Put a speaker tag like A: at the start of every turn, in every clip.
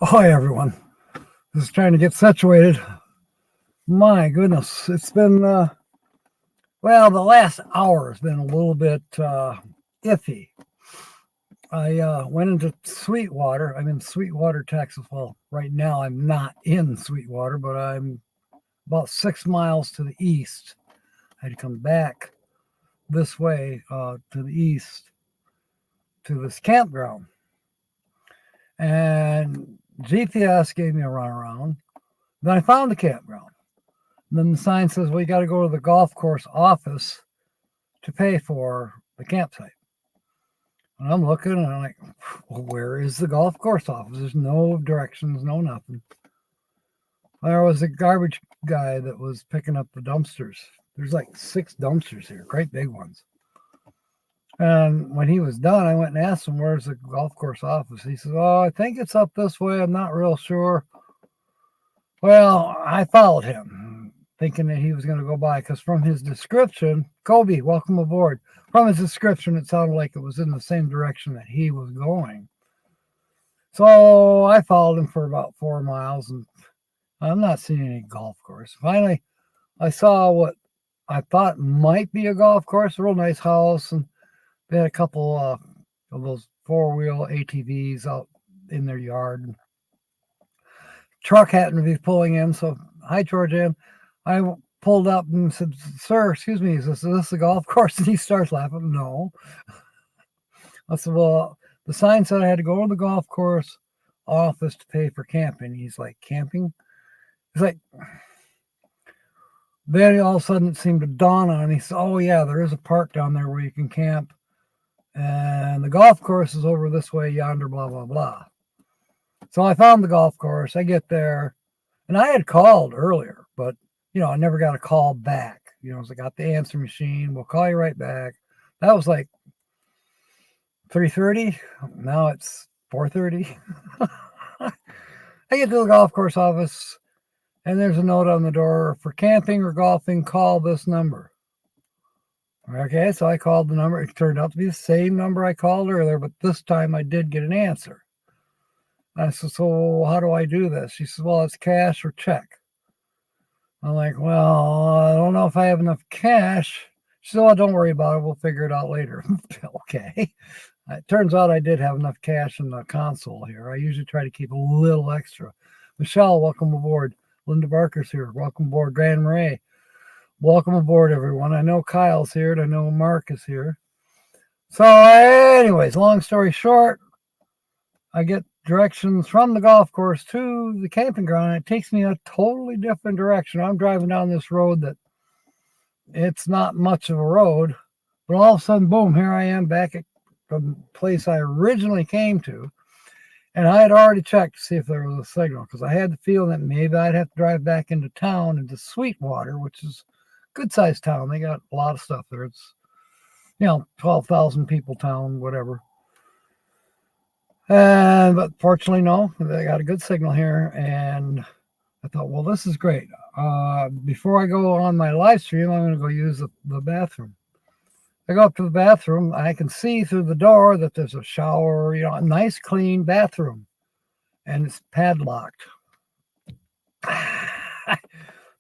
A: Hi, everyone. Just trying to get situated. My goodness, it's been, the last hour has been a little bit iffy. I went into Sweetwater. I'm in Sweetwater, Texas. Well, right now I'm not in Sweetwater, but I'm about 6 miles to the east. I had to come back this way to the east to this campground. And GPS gave me a runaround. Then I found the campground. And then the sign says, well, you got to go to the golf course office to pay for the campsite. And I'm looking and I'm like, well, where is the golf course office? There's no directions, no nothing. There was a garbage guy that was picking up the dumpsters. There's like 6 dumpsters here, great big ones. And when he was done, I went and asked him, where's the golf course office? He says, oh, I think it's up this way. I'm not real sure. Well, I followed him, thinking that he was going to go by, because from his description, Kobe, welcome aboard. From his description, it sounded like it was in the same direction that he was going. So I followed him for about 4 miles, and I'm not seeing any golf course. Finally, I saw what I thought might be a golf course, a real nice house, and they had a couple of those 4-wheel ATVs out in their yard. Truck happened to be pulling in, so hi, Georgianne. I pulled up and said, sir, excuse me, is this the golf course? And he starts laughing. No. I said, well, the sign said I had to go to the golf course office to pay for camping. He's like, camping? He's like, then all of a sudden it seemed to dawn on him. He said, oh, yeah, there is a park down there where you can camp. And the golf course is over this way yonder, blah, blah, blah. So I found the golf course. I get there. And I had called earlier, but, I never got a call back. So I got the answer machine. We'll call you right back. That was like 3:30. Now it's 4:30. I get to the golf course office, and there's a note on the door, for camping or golfing, call this number. Okay, so I called the number. It turned out to be the same number I called earlier, but this time I did get an answer. I said, so how do I do this? She said, well, it's cash or check. I'm like, well, I don't know if I have enough cash. She said, well, don't worry about it. We'll figure it out later. Okay. It turns out I did have enough cash in the console here. I usually try to keep a little extra. Michelle, welcome aboard. Linda Barker's here. Welcome aboard. Grand Marais. Welcome aboard, everyone. I know Kyle's here, and I know Mark is here. So anyways, long story short, I get directions from the golf course to the camping ground, and it takes me a totally different direction. I'm driving down this road that it's not much of a road, but all of a sudden, boom, here I am back at the place I originally came to. And I had already checked to see if there was a signal, because I had the feeling that maybe I'd have to drive back into town, into Sweetwater, which is a good sized town. They got a lot of stuff there. It's, 12,000 people town, whatever. But fortunately, no, they got a good signal here. And I thought, well, this is great. Before I go on my live stream, I'm going to go use the bathroom. I go up to the bathroom. I can see through the door that there's a shower, a nice, clean bathroom. And it's padlocked.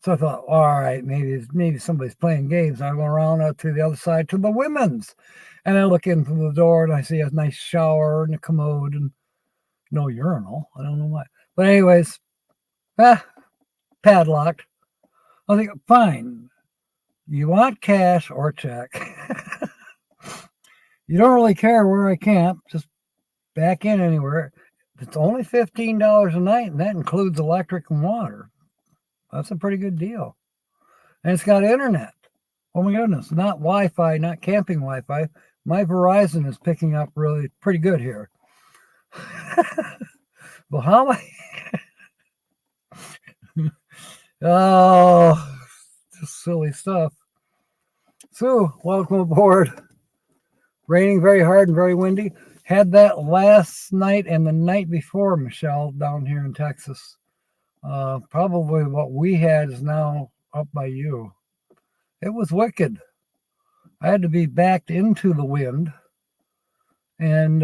A: So I thought, all right, maybe somebody's playing games. I go around to the other side to the women's. And I look into the door and I see a nice shower and a commode and no urinal. I don't know why. But anyways, padlocked. I think, fine. You want cash or check. You don't really care where I camp. Just back in anywhere. It's only $15 a night, and that includes electric and water. That's a pretty good deal. And it's got internet. Oh my goodness. Not Wi-Fi, not camping Wi-Fi. My Verizon is picking up really pretty good here. Well, how am I? Oh, just silly stuff. Sue, welcome aboard. Raining very hard and very windy. Had that last night and the night before, Michelle, down here in Texas. Probably what we had is now up by you. It was wicked. I had to be backed into the wind. And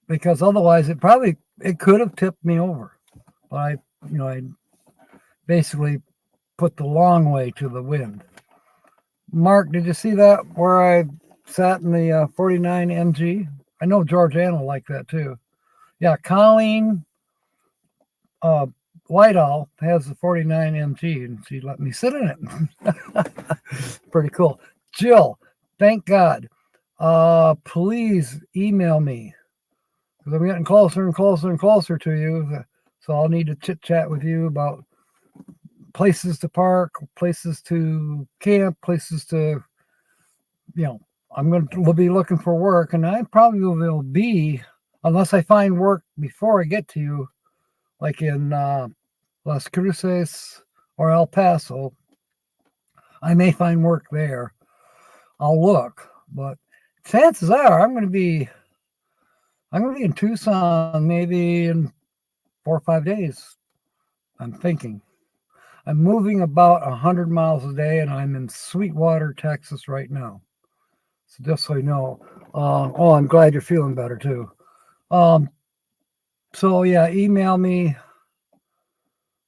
A: because otherwise it could have tipped me over. But I basically put the long way to the wind. Mark, did you see that where I sat in the 49 MG? I know Georgiana will like that too. Yeah, Colleen Whitehall has the 49 MG and she let me sit in it. Pretty cool. Jill, thank God. Please email me because I'm getting closer and closer and closer to you. So I'll need to chit chat with you about places to park, places to camp, places to, I'm going to be looking for work, and I probably will be, unless I find work before I get to you, like in Las Cruces or El Paso. I may find work there. I'll look, but chances are I'm going to be in Tucson maybe in 4 or 5 days. I'm thinking. I'm moving about 100 miles a day, and I'm in Sweetwater, Texas right now. So just so you know. I'm glad you're feeling better too. So yeah, email me.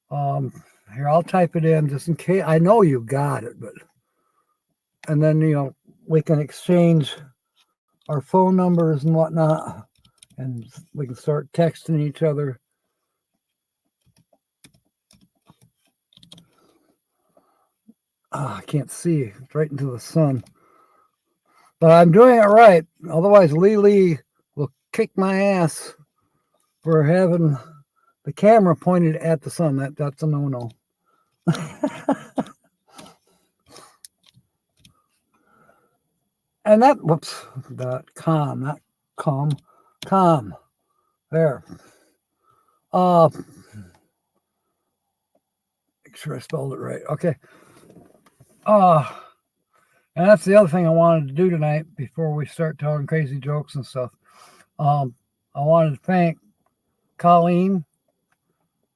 A: Here, I'll type it in just in case. I know you got it, but and then we can exchange our phone numbers and whatnot, and we can start texting each other. I can't see. It's right into the sun. But I'm doing it right. Otherwise, Lee will kick my ass for having the camera pointed at the sun. That's a no-no. And .com, not com. There. Make sure I spelled it right. Okay. And that's the other thing I wanted to do tonight before we start telling crazy jokes and stuff. I wanted to thank Colleen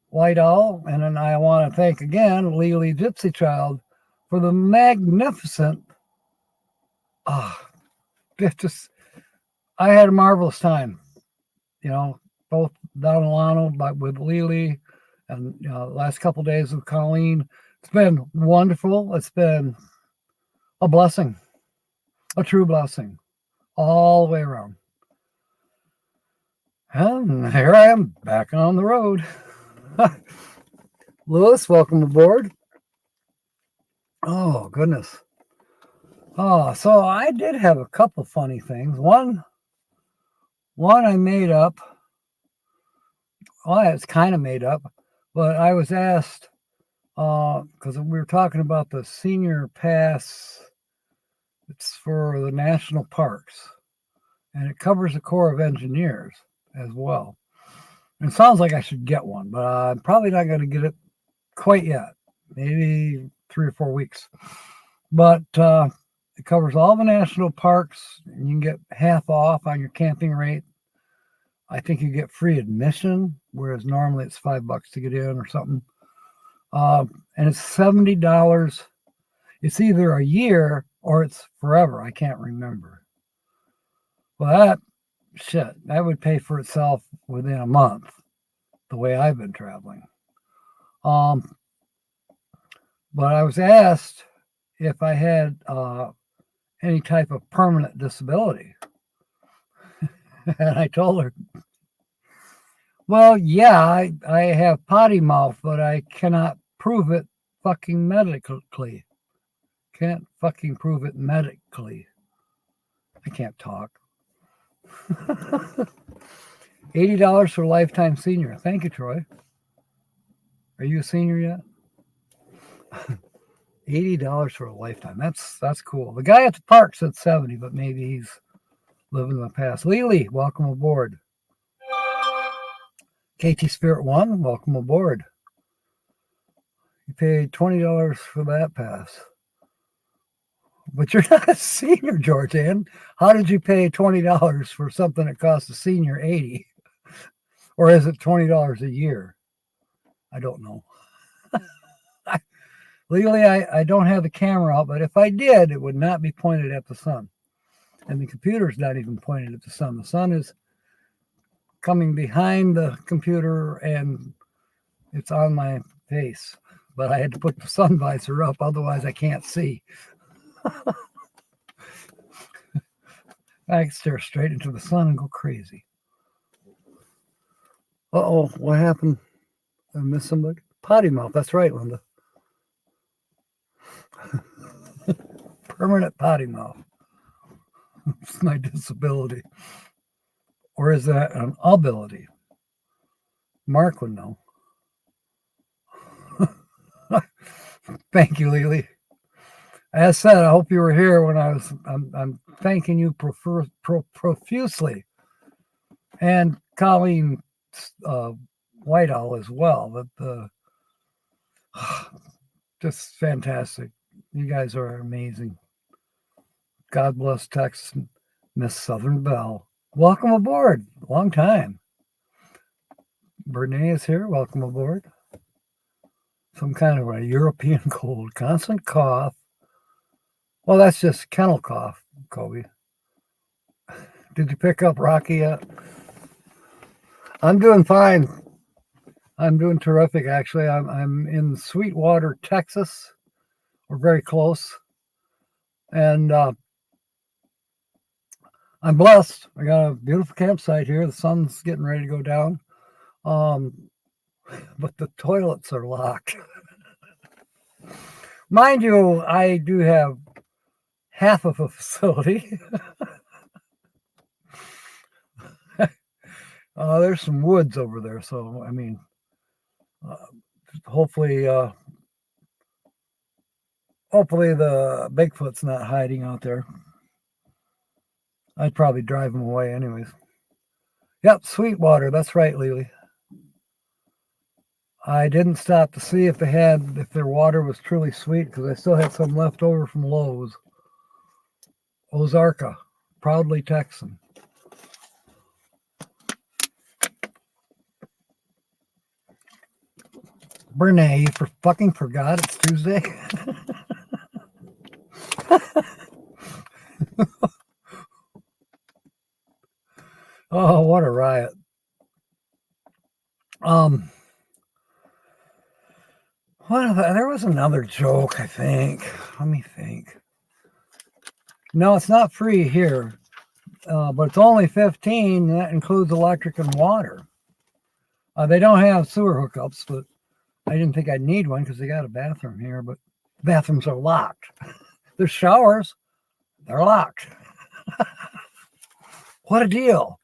A: Whitehall, and then I want to thank again Lily Gypsy Child for the magnificent. I had a marvelous time. Both down Alano, but with Lily, and last couple of days with Colleen. It's been wonderful. It's been a blessing, a true blessing, all the way around. And here I am back on the road. Lewis, welcome aboard. Oh, goodness. So I did have a couple funny things. One I made up. Well, it's kind of made up, but I was asked, because we were talking about the senior pass. It's for the national parks, and it covers the Corps of Engineers as well. And it sounds like I should get one, but I'm probably not going to get it quite yet. Maybe 3 or 4 weeks. But it covers all the national parks, and you can get half off on your camping rate. I think you get free admission, whereas normally it's $5 to get in or something. And it's $70. It's either a year or it's forever. I can't remember. Well, that would pay for itself within a month, the way I've been traveling. But I was asked if I had any type of permanent disability. And I told her, well, yeah, I have potty mouth, but I cannot prove it fucking medically. Can't fucking prove it medically. I can't talk. $80 for lifetime senior. Thank you, Troy. Are you a senior yet? $80 for a lifetime. That's cool. The guy at the park said 70, but maybe he's living in the past. Lily, welcome aboard. KT Spirit 1, welcome aboard. You paid $20 for that pass. But you're not a senior, Georgianne. How did you pay $20 for something that costs a senior $80? Or is it $20 a year? I don't know. Legally, I don't have the camera out, but if I did, it would not be pointed at the sun. And the computer's not even pointed at the sun. The sun is coming behind the computer and it's on my face. But I had to put the sun visor up, otherwise I can't see. I can stare straight into the sun and go crazy. Uh-oh, what happened? I missed somebody? Potty mouth, that's right, Linda. Permanent potty mouth. It's my disability. Or is that an ability? Mark would know. Thank you, Lily. As said, I hope you were here when I'm thanking you profusely. And Colleen Whitehall as well. But just fantastic. You guys are amazing. God bless Texas, Miss Southern Belle. Welcome aboard. Long time. Bernays is here. Welcome aboard. Some kind of a European cold. Constant cough. Well, that's just kennel cough, Kobe. Did you pick up Rocky yet? I'm doing fine. I'm doing terrific, actually. I'm in Sweetwater, Texas. We're very close. And I'm blessed. I got a beautiful campsite here. The sun's getting ready to go down. But the toilets are locked. Mind you, I do have half of a facility. There's some woods over there, so I mean, hopefully the Bigfoot's not hiding out there. I'd probably drive him away anyways. Yep, Sweetwater. That's right, Lily. I didn't stop to see if their water was truly sweet because I still had some left over from Lowe's. Ozarka, proudly Texan. Brene, you fucking forgot it's Tuesday? Oh, what a riot. There was another joke, I think. Let me think. No, it's not free here, but it's only $15, and that includes electric and water. They don't have sewer hookups, but I didn't think I'd need one because they got a bathroom here, but bathrooms are locked. There's showers. They're locked. What a deal.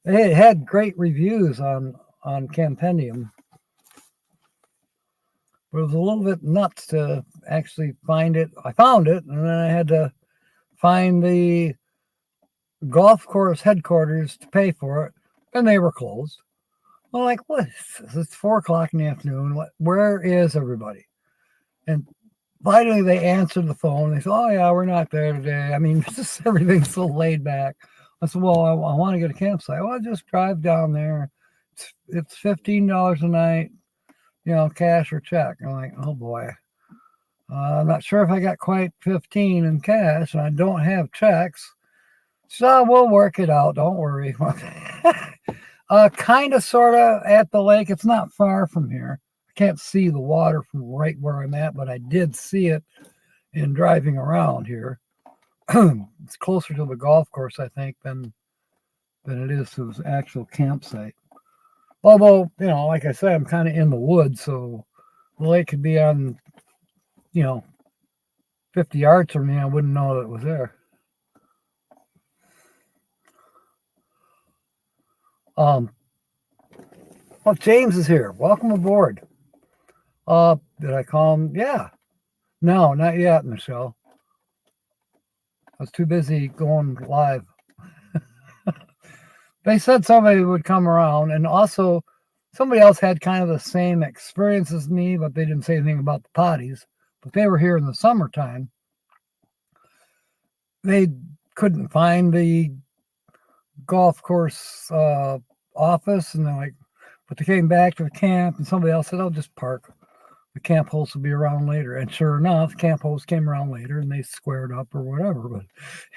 A: They had great reviews on Campendium. But it was a little bit nuts to actually find it. I found it, and then I had to find the golf course headquarters to pay for it, and they were closed. I'm like, what is this? It's 4:00 in the afternoon. Where is everybody? And finally, they answered the phone. They said, oh, yeah, we're not there today. I mean, just everything's so laid back. I said, well, I want to get a campsite. Well, just drive down there. It's $15 a night, cash or check. I'm like, oh, boy. I'm not sure if I got quite 15 in cash, and I don't have checks. So we'll work it out. Don't worry. Kind of, sort of, at the lake. It's not far from here. I can't see the water from right where I'm at, but I did see it in driving around here. It's closer to the golf course, I think, than it is to the actual campsite. Although, like I said, I'm kind of in the woods, so the lake could be on, 50 yards from me. I wouldn't know that it was there. Well, James is here. Welcome aboard. Did I call him? Yeah. No, not yet, Michelle. I was too busy going live. They said somebody would come around, and also somebody else had kind of the same experience as me, but they didn't say anything about the potties. But they were here in the summertime. They couldn't find the golf course office, and they're like, but they came back to the camp, and somebody else said, "Oh, just park. The camp host will be around later." And sure enough, camp host came around later, and they squared up or whatever. But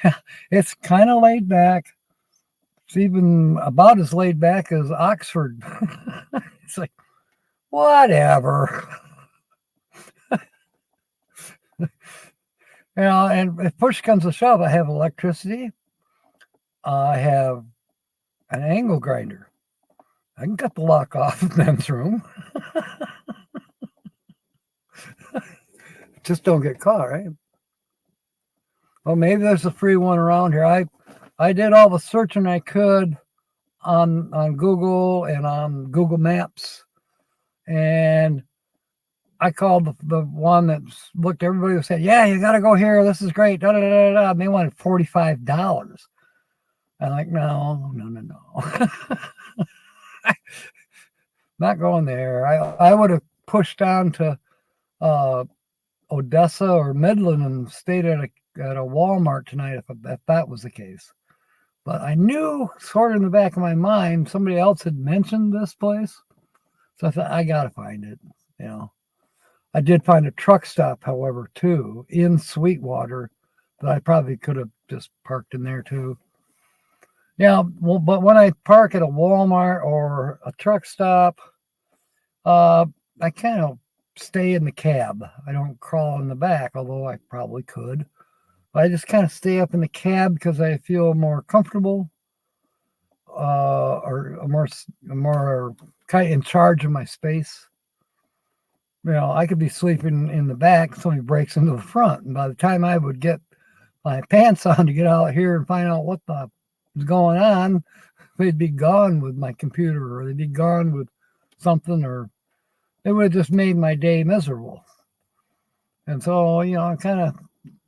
A: yeah, it's kind of laid back. It's even about as laid back as Oxford. It's like, whatever. And if push comes to shove, I have electricity. I have an angle grinder. I can cut the lock off of men's room. Just don't get caught, right? Well, maybe there's a free one around here. I did all the searching I could on Google and on Google Maps, and I called the one that looked. Everybody was saying, "Yeah, you got to go here. This is great." Da da da da. And they wanted $45. I'm like, no. Not going there. I would have pushed on to Odessa or Midland and stayed at a Walmart tonight if that was the case. But I knew, sort of in the back of my mind, somebody else had mentioned this place, so I thought I gotta find it. I did find a truck stop, however, too, in Sweetwater that I probably could have just parked in there too. Yeah, well, but when I park at a Walmart or a truck stop, I kind of stay in the cab. I don't crawl in the back, although I probably could. But I just kind of stay up in the cab because I feel more comfortable, or more kind of in charge of my space. I could be sleeping in the back, somebody breaks into the front, and by the time I would get my pants on to get out here and find out what the was going on, they'd be gone with my computer, or they'd be gone with something, or it would have just made my day miserable. And so, I kind of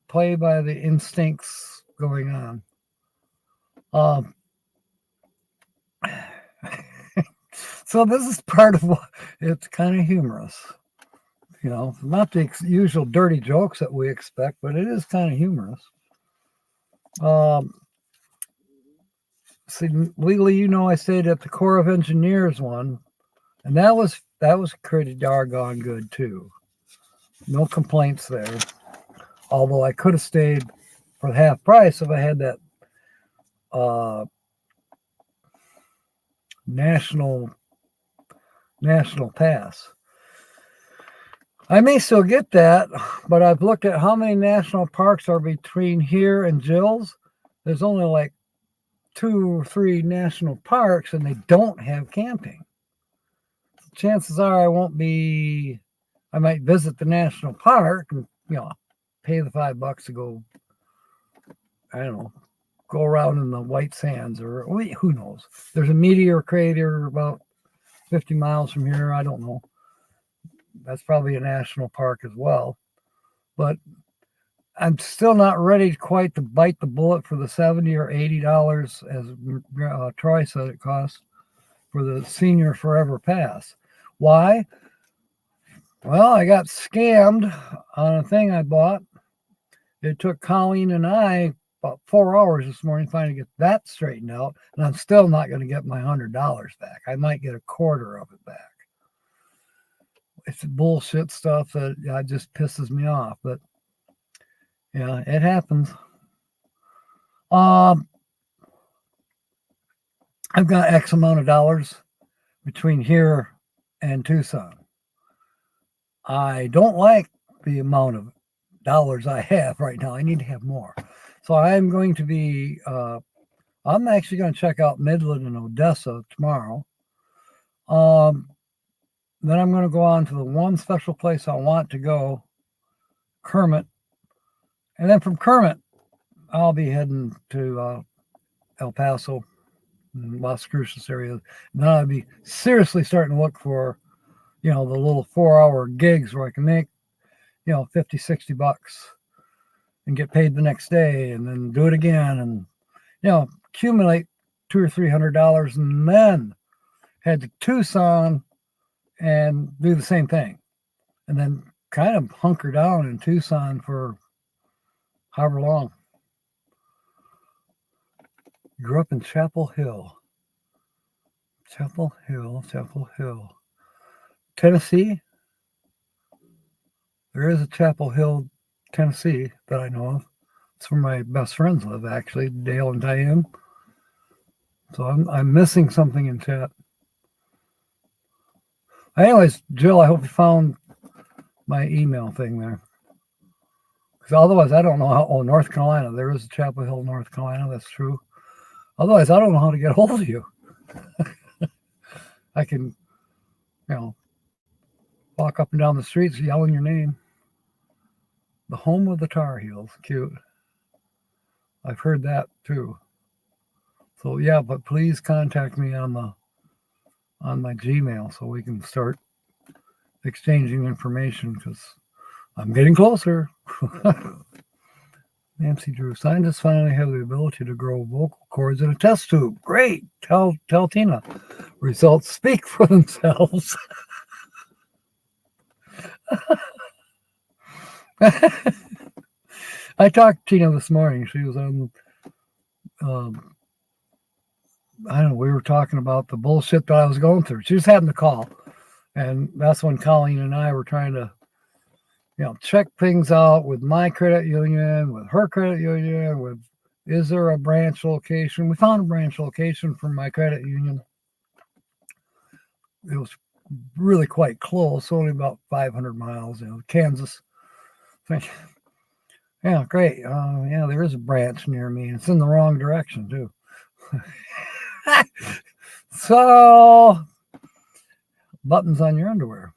A: play by the instincts going on. So this is part of what it's kind of humorous. Not the usual dirty jokes that we expect, but it is kind of humorous. See, legally, I stayed at the Corps of Engineers one, and that was pretty doggone good too. No complaints there. Although I could have stayed for the half price if I had that national pass. I may still get that, but I've looked at how many national parks are between here and Jill's. There's only like 2 or 3 national parks, and they don't have camping. Chances are I might visit the national park and, pay the $5 to go, I don't know, go around in the white sands, or who knows. There's a meteor crater about 50 miles from here. I don't know. That's probably a national park as well. But I'm still not ready quite to bite the bullet for the $70 or $80, as Troy said it costs, for the Senior Forever Pass. Why? Well, I got scammed on a thing I bought. It took Colleen and I about 4 hours this morning trying to get that straightened out, and I'm still not going to get my $100 back. I might get a quarter of it back. It's bullshit stuff that just pisses me off, but yeah, it happens. I've got X amount of dollars between here and Tucson. I don't like the amount of dollars I have right now. I need to have more. So I'm going to be, I'm actually going to check out Midland and Odessa tomorrow. Then I'm going to go on to the one special place I want to go, Kermit. And then from Kermit, I'll be heading to El Paso, Las Cruces area. And then I'll be seriously starting to look for, the little 4-hour gigs where I can make, $50, $60 and get paid the next day, and then do it again, and, accumulate $200 or $300, and then head to Tucson and do the same thing, and then kind of hunker down in Tucson for however long. Grew up in Chapel Hill, Tennessee. There is a Chapel Hill, Tennessee that I know of. It's where my best friends live, actually, Dale and Diane. So I'm missing something in chat. Anyways, Jill, I hope you found my email thing there. Because otherwise, I don't know how. Oh, North Carolina. There is a Chapel Hill, North Carolina. That's true. Otherwise, I don't know how to get hold of you. I can, walk up and down the streets yelling your name. The home of the Tar Heels. Cute. I've heard that too. So yeah, but please contact me on my Gmail so we can start exchanging information because I'm getting closer. Nancy Drew, scientists finally have the ability to grow vocal cords in a test tube. Great. Tell Tina. Results speak for themselves. I talked to Tina this morning. She was on, I don't know, we were talking about the bullshit that I was going through. She was having the call. And that's when Colleen and I were trying to, check things out with my credit union, with her credit union, is there a branch location? We found a branch location for my credit union. It was really quite close, only about 500 miles, Kansas. Yeah, great. Yeah, there is a branch near me. It's in the wrong direction, too. So, buttons on your underwear.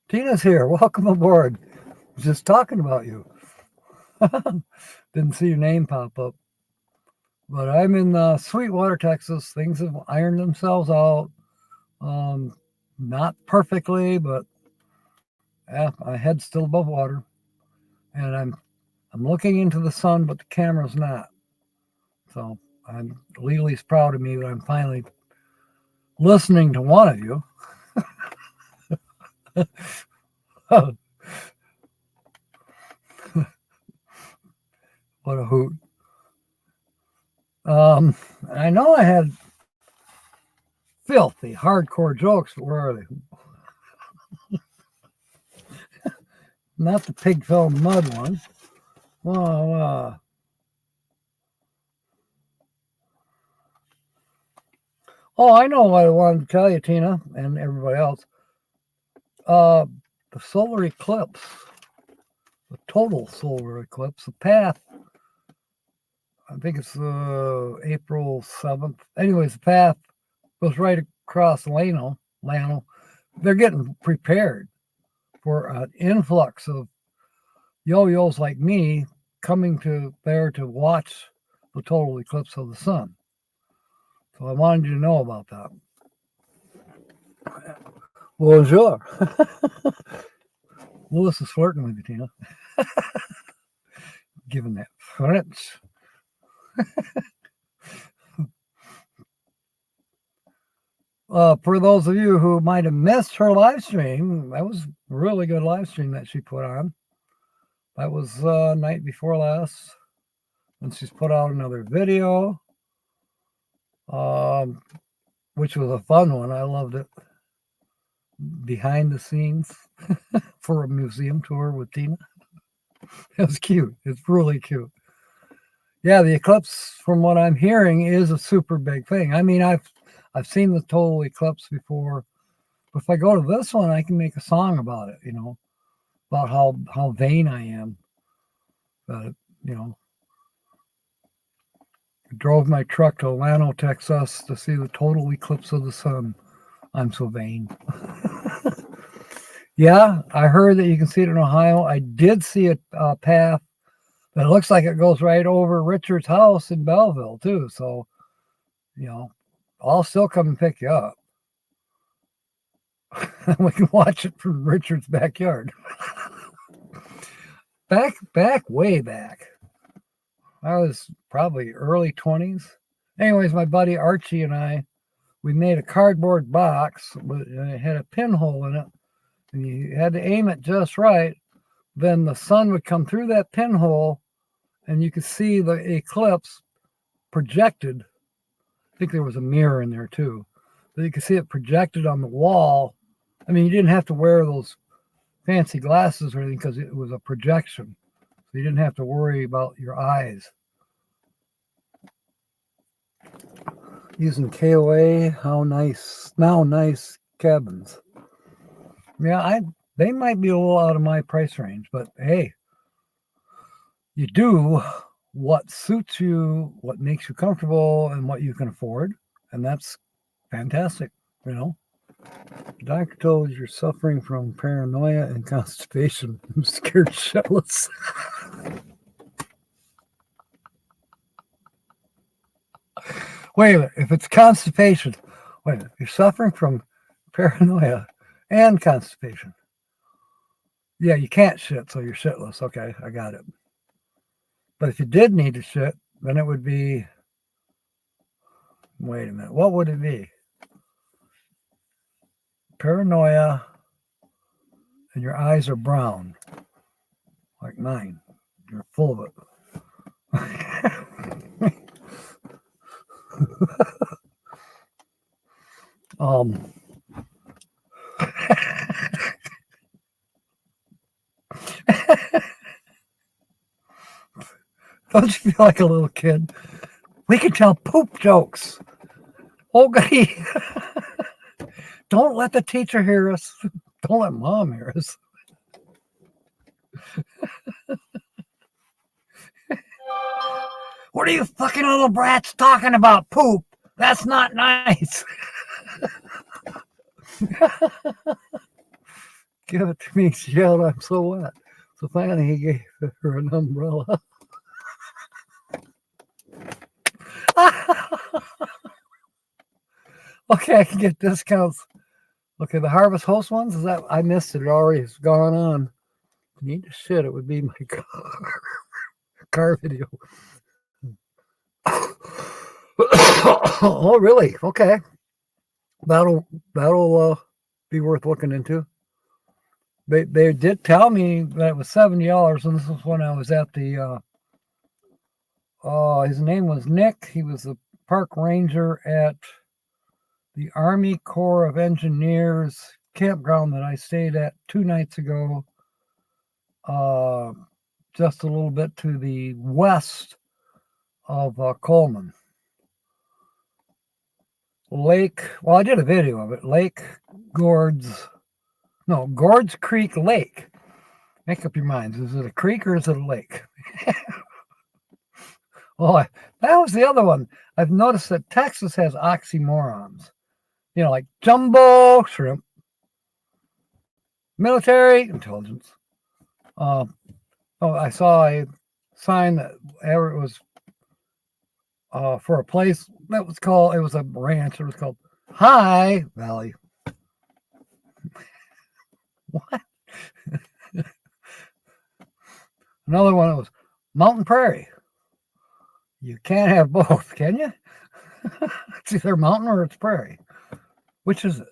A: Tina's here. Welcome aboard. Just talking about you. Didn't see your name pop up. But I'm in Sweetwater, Texas. Things have ironed themselves out. Not perfectly, but yeah, my head's still above water. And I'm looking into the sun, but the camera's not. So Lily's proud of me that I'm finally listening to one of you. What a hoot. I know I had filthy hardcore jokes, but where are they? Not the pig fell in the mud one. I know what I wanted to tell you, Tina, and everybody else. The solar eclipse, the total solar eclipse, the path, I think it's April 7th. Anyways, the path goes right across Llano. They're getting prepared for an influx of yo-yos like me coming to there to watch the total eclipse of the sun. So I wanted you to know about that. Bonjour. Lewis is flirting with you, Tina. Given that French. For those of you who might have missed her live stream, that was a really good live stream that she put on. That was night before last. And she's put out another video, which was a fun one. I loved it. Behind the scenes for a museum tour with Tina. It was cute. It's really cute. Yeah, the eclipse, from what I'm hearing, is a super big thing. I mean, I've seen the total eclipse before. But if I go to this one, I can make a song about it, about how vain I am. But, I drove my truck to Llano, Texas to see the total eclipse of the sun. I'm so vain. Yeah, I heard that you can see it in Ohio. I did see a path that looks like it goes right over Richard's house in Belleville, too. So, I'll still come and pick you up. We can watch it from Richard's backyard. Way back. I was probably early 20s. Anyways, my buddy Archie and I, we made a cardboard box, and it had a pinhole in it. And you had to aim it just right. Then the sun would come through that pinhole, and you could see the eclipse projected. I think there was a mirror in there too, but you could see it projected on the wall. I mean, you didn't have to wear those fancy glasses or anything because it was a projection. So you didn't have to worry about your eyes. Using KOA, how nice, now nice cabins. Yeah, they might be a little out of my price range, but hey, you do what suits you, what makes you comfortable, and what you can afford, and that's fantastic. You know, the doctor told you you're suffering from paranoia and constipation. I'm scared shitless. Wait a minute, if it's constipation, wait a minute, you're suffering from paranoia and constipation. Yeah, you can't shit, so you're shitless. Okay, I got it. But if you did need to shit, then it would be. Wait a minute, what would it be? Paranoia, and your eyes are brown, like mine. You're full of it. Don't you feel like a little kid? We can tell poop jokes. Okay. Don't let the teacher hear us. Don't let mom hear us. What are you fucking little brats talking about? Poop. That's not nice. Give it to me. She yelled, I'm so wet. So finally he gave her an umbrella. Okay, I can get discounts. Okay, the Harvest Host ones, is that I missed it. It already has gone on. I need to shit, it would be my car video. Oh, really? Okay. That'll be worth looking into. They did tell me that it was $70, and this was when I was at the his name was Nick. He was the park ranger at the Army Corps of Engineers campground that I stayed at 2 nights ago. Just a little bit to the west of Coleman. Well, I did a video of it. Gord's Creek Lake. Make up your minds. Is it a creek or is it a lake? Oh, that was the other one. I've noticed that Texas has oxymorons. You know, like jumbo shrimp, military intelligence. I saw a sign that it was for a place that was called, it was a ranch. It was called High Valley. What? Another one was Mountain Prairie. You can't have both, can you? It's either mountain or it's prairie. Which is it?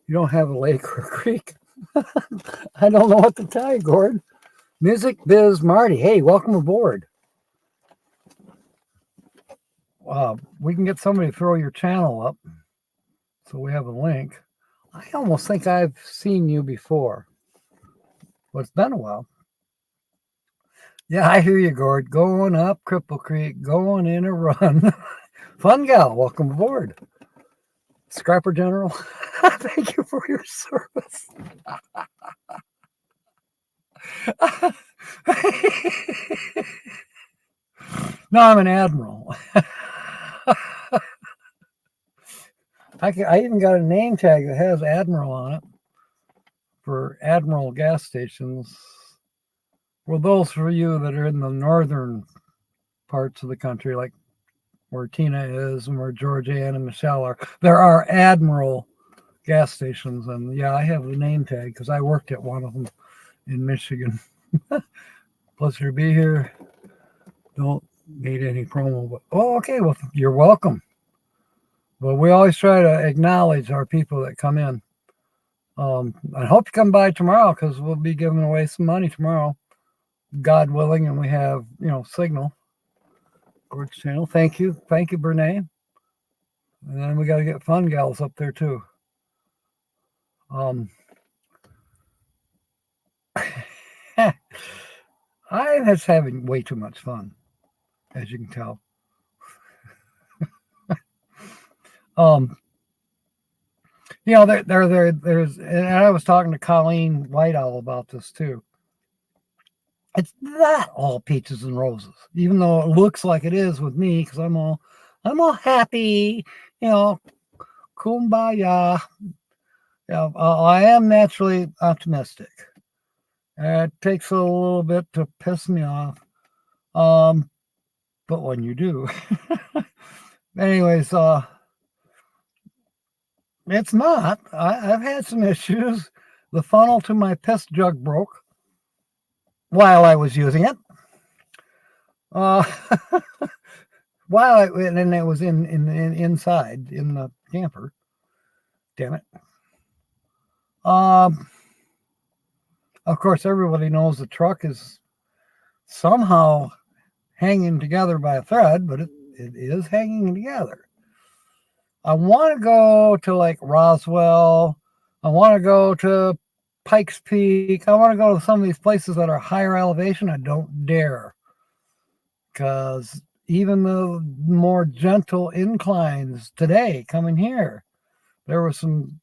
A: You don't have a lake or a creek. I don't know what to tell you, Gord. Music Biz Marty. Hey, welcome aboard. We can get somebody to throw your channel up so we have a link. I almost think I've seen you before. Well, it's been a while. Yeah, I hear you, Gord. Going up Cripple Creek, going in a run. Fun gal, welcome aboard. Scrapper General, thank you for your service. No, I'm an admiral. I even got a name tag that has Admiral on it for Admiral gas stations. Well, those for you that are in the northern parts of the country, like where Tina is and where George Ann and Michelle are, there are Admiral gas stations. And yeah, I have the name tag because I worked at one of them in Michigan. Pleasure to be here. Don't need any promo, but okay, well, you're welcome. But we always try to acknowledge our people that come in. I hope you come by tomorrow because we'll be giving away some money tomorrow, God willing, and we have, signal. Gord's channel. Thank you, Brene. And then we got to get Fun Gals up there too. I'm just having way too much fun, as you can tell. You know, there's, and I was talking to Colleen Whiteowl about this too. It's not all peaches and roses, even though it looks like it is with me, because I'm all happy, you know, kumbaya. Yeah, I am naturally optimistic. It takes a little bit to piss me off, but when you do, anyways, it's not. I've had some issues. The funnel to my piss jug broke while I was using it. And it was inside in the camper. Damn it. Of course, everybody knows the truck is somehow hanging together by a thread, but it is hanging together. I want to go to like Roswell. I want to go to Pikes Peak. I want to go to some of these places that are higher elevation. I don't dare, because even the more gentle inclines today coming here, there was some,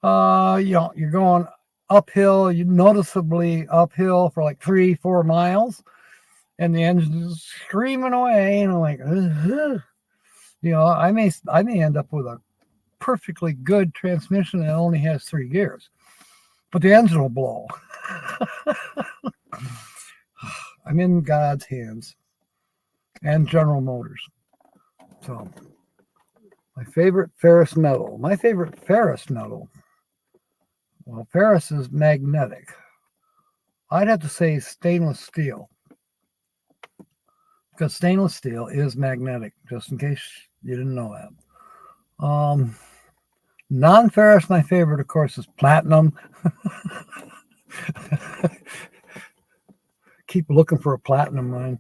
A: you're going uphill, noticeably uphill for like 3-4 miles, and the engine is screaming away, and I'm like, ugh. You know, I may end up with a perfectly good transmission that only has 3 gears, but the engine will blow. I'm in God's hands and General Motors. So, my favorite ferrous metal. Well, ferrous is magnetic. I'd have to say stainless steel, because stainless steel is magnetic, just in case you didn't know that. Non-ferrous, my favorite, of course, is platinum. Keep looking for a platinum mine.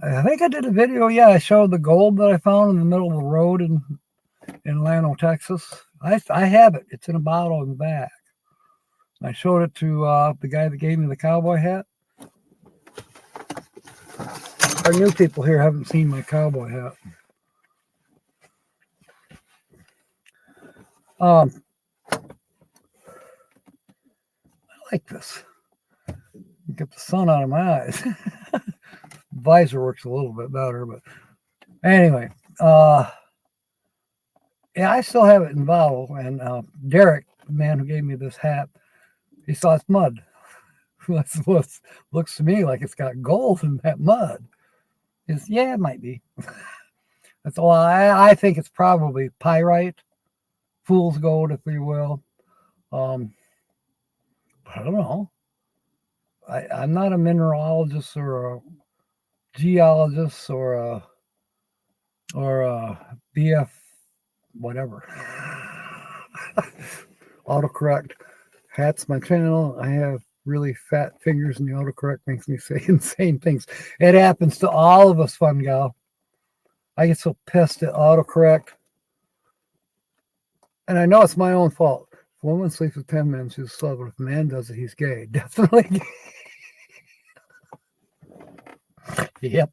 A: I think I did a video. Yeah, I showed the gold that I found in the middle of the road in Llano, Texas. I have it. It's in a bottle in the back. I showed it to the guy that gave me the cowboy hat. Our new people here haven't seen my cowboy hat. I like this. Get the sun out of my eyes. Visor works a little bit better, but anyway, yeah, I still have it in bottle. And Derek, the man who gave me this hat, he saw it's mud. Looks to me like it's got gold in that mud. Yeah, it might be. That's all. I think it's probably pyrite, fool's gold, if you will. I don't know. I'm not a mineralogist or a geologist or a BF whatever. Autocorrect. Hats my channel. I have really fat fingers, and the autocorrect makes me say insane things. It happens to all of us, fun gal. I get so pissed at autocorrect, and I know it's my own fault. If a woman sleeps with 10 men, she's a slut. But if a man does it, he's gay. Definitely gay. Yep.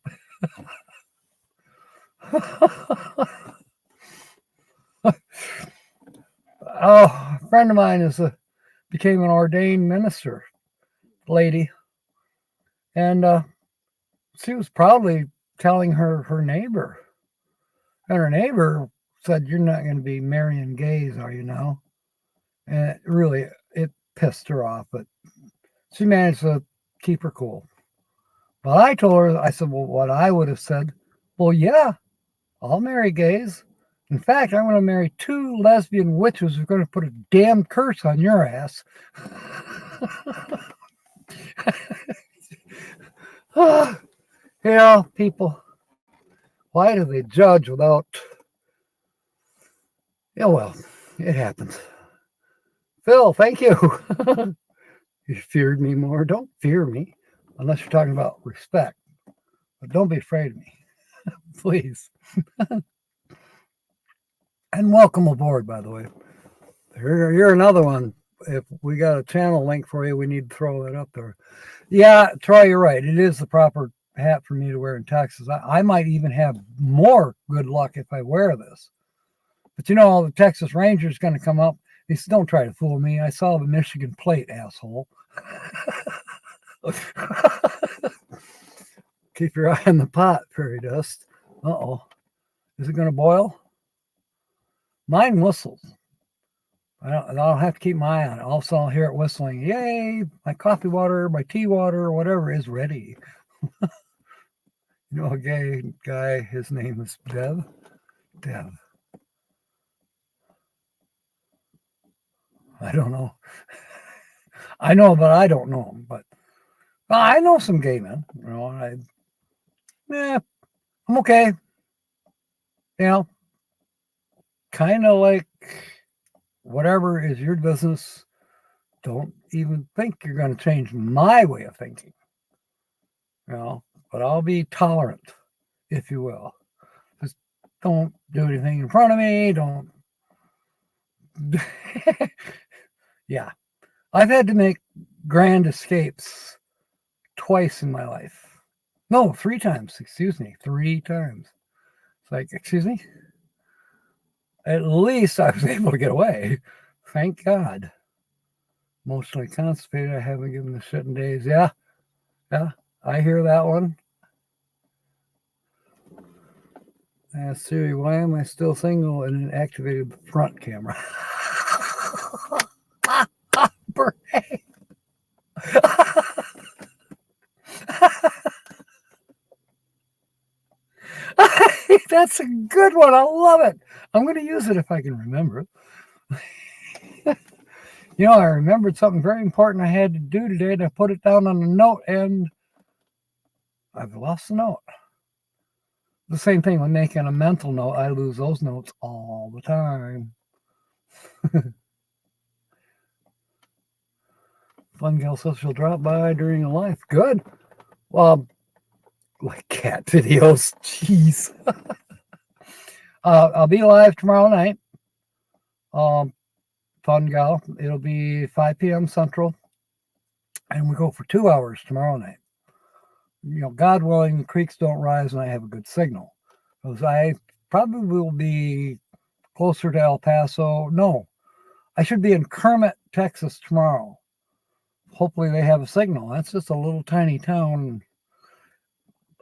A: A friend of mine became an ordained minister lady, and she was probably telling her neighbor, and her neighbor said, "You're not going to be marrying gays, are you now?" And it pissed her off, but she managed to keep her cool. But I told her, I said, well, what I would have said, well, yeah, I'll marry gays. In fact, I'm going to marry 2 lesbian witches who are going to put a damn curse on your ass. You know, people, why do they judge without... Yeah, well, it happens. Phil, thank you. You feared me more. Don't fear me, unless you're talking about respect. But don't be afraid of me, please. And welcome aboard, by the way. You're another one. If we got a channel link for you, we need to throw that up there. Yeah, Troy, you're right. It is the proper hat for me to wear in Texas. I might even have more good luck if I wear this. But you know, the Texas Ranger's going to come up. He said, don't try to fool me. I saw the Michigan plate, asshole. Keep your eye on the pot, fairy dust. Uh-oh. Is it going to boil? Mine whistles. I'll have to keep my eye on it. Also, I'll hear it whistling. Yay! My coffee water, my tea water, whatever is ready. You know, a gay guy, his name is Dev. Dev. I don't know. I know, but I don't know him. But I know some gay men. You know, I'm okay. You know, kind of like whatever is your business. Don't even think you're going to change my way of thinking. You know, but I'll be tolerant, if you will. Just don't do anything in front of me. Don't. Yeah. I've had to make grand escapes twice in my life. No, 3 times. Excuse me. 3 times. It's like, excuse me? At least I was able to get away. Thank God. Emotionally constipated. I haven't given the shit in days. Yeah. I hear that one. Siri, why am I still single and an activated front camera? That's a good one. I love it. I'm going to use it if I can remember it. You know, I remembered something very important I had to do today, and I put it down on a note, and I've lost the note. The same thing with making a mental note. I lose those notes all the time. Fun gal says she'll drop by during a live. Good. Well, like cat videos. Jeez. I'll be live tomorrow night. Fun gal. It'll be 5 p.m. Central. And we go for 2 hours tomorrow night. You know, God willing, the creeks don't rise and I have a good signal. Because I probably will be closer to El Paso. No, I should be in Kermit, Texas tomorrow. Hopefully they have a signal. That's just a little tiny town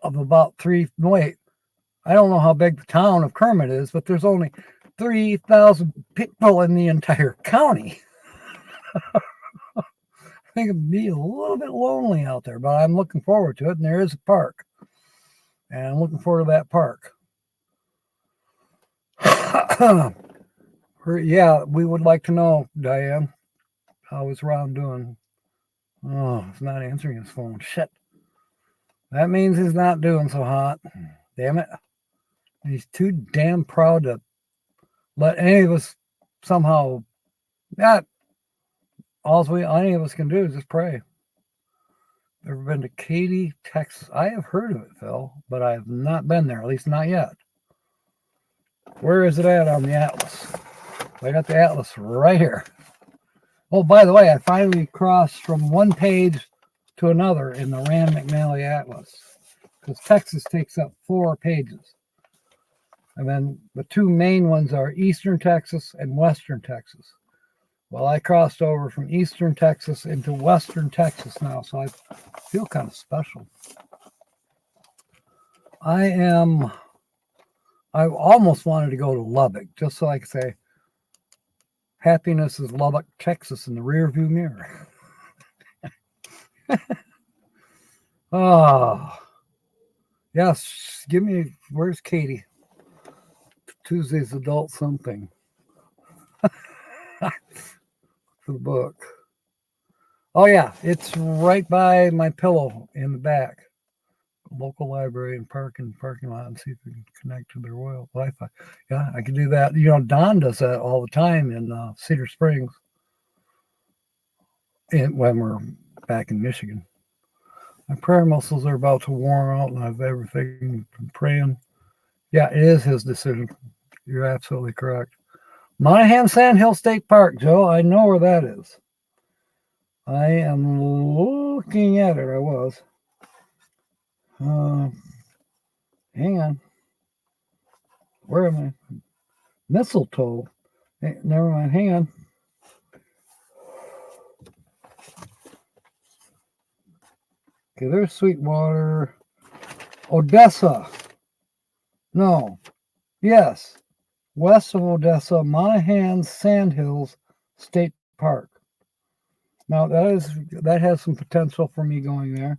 A: of about wait, I don't know how big the town of Kermit is, but there's only 3,000 people in the entire county. I think it'd be a little bit lonely out there, but I'm looking forward to it. And there is a park. And I'm looking forward to that park. Yeah, we would like to know, Diane. How is Ron doing? Oh, he's not answering his phone. Shit. That means he's not doing so hot. Damn it. He's too damn proud to let any of us somehow. Not any of us can do is just pray. Ever been to Katy, Texas? I have heard of it, Phil, but I have not been there, at least not yet. Where is it at on the atlas? I got the atlas right here. Oh, by the way, I finally crossed from one page to another in the Rand McNally Atlas, because Texas takes up 4 pages. And then the 2 main ones are Eastern Texas and Western Texas. Well, I crossed over from Eastern Texas into Western Texas now, so I feel kind of special. I almost wanted to go to Lubbock, just so I could say, happiness is Lubbock, Texas in the rearview mirror. Oh, yes, where's Katie? Tuesday's adult something. For the book. Oh yeah, it's right by my pillow in the back. Local library and parking lot, and see if we can connect to their Wi-Fi. Yeah, I can do that. You know, Don does that all the time in Cedar Springs, when we're back in Michigan. My prayer muscles are about to warm out, and I've everything from praying. Yeah, it is his decision. You're absolutely correct. Monahan Sandhill State Park, Joe. I know where that is. I am looking at it. I was. Hang on. Where am I? Mistletoe. Hey, never mind. Hang on. Okay, there's Sweetwater. Odessa. No. Yes. West of Odessa, Monahans Sandhills State Park. Now that has some potential for me going there.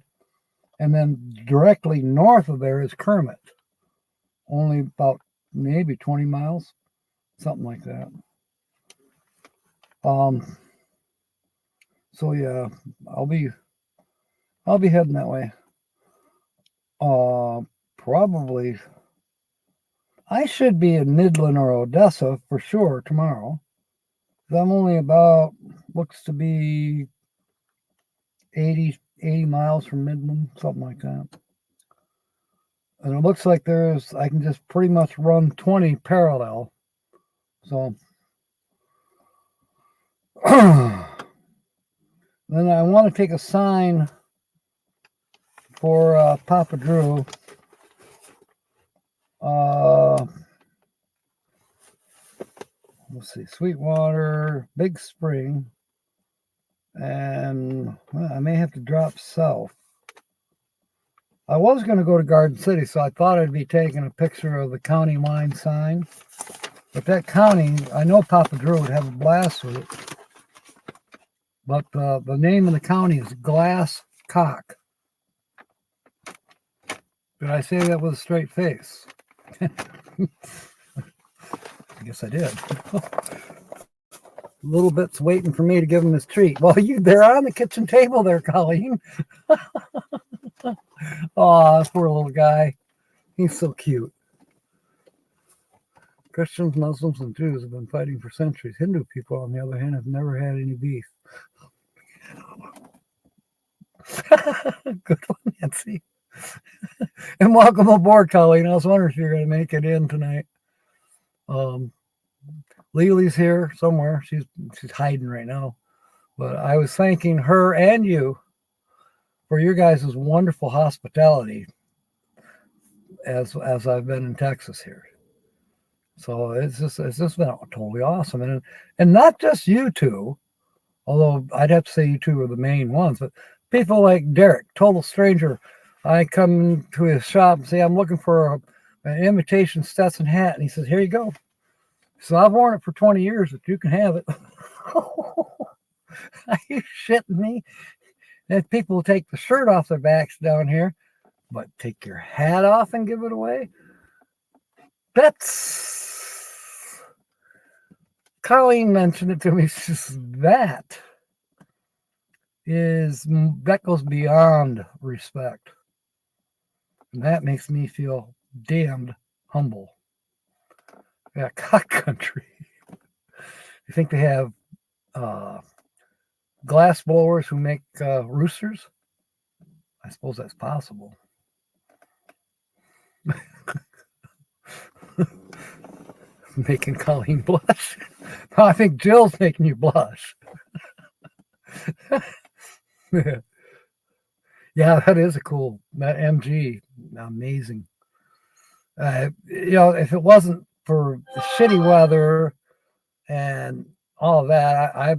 A: And then directly north of there is Kermit. Only about maybe 20 miles, something like that. So yeah, I'll be heading that way. Probably I should be in Midland or Odessa for sure tomorrow. I'm only about, looks to be 80 miles from Midland, something like that. And it looks like I can just pretty much run 20 parallel. So then I want to take a sign for Papa Drew. Let's see, Sweetwater, Big Spring, and I may have to drop south. I was going to go to Garden City, so I thought I'd be taking a picture of the county line sign. But that county, I know Papa Drew would have a blast with it. But the name of the county is Glasscock. Did I say that with a straight face? I guess I did. Little bit's waiting for me to give him his treat. Well, they're on the kitchen table there, Colleen. Oh, poor little guy. He's so cute. Christians, Muslims, and Jews have been fighting for centuries. Hindu people, on the other hand, have never had any beef. Good one, Nancy. And welcome aboard, Colleen. I was wondering if you're going to make it in tonight. Lily's here somewhere. She's hiding right now. But I was thanking her and you for your guys' wonderful hospitality as I've been in Texas here. So it's just been totally awesome. And not just you two, although I'd have to say you two are the main ones, but people like Derek, total stranger. I come to his shop and say, I'm looking for an imitation Stetson hat. And he says, here you go. So I've worn it for 20 years, but you can have it. Are you shitting me? And people take the shirt off their backs down here, but take your hat off and give it away? That's... Colleen mentioned it to me. It's just that goes beyond respect. And that makes me feel damned humble. Yeah, cock country. You think they have glass blowers who make roosters? I suppose that's possible. Making Colleen blush. No, I think Jill's making you blush. Yeah, that is that MG, amazing. If it wasn't for the shitty weather and all of that, I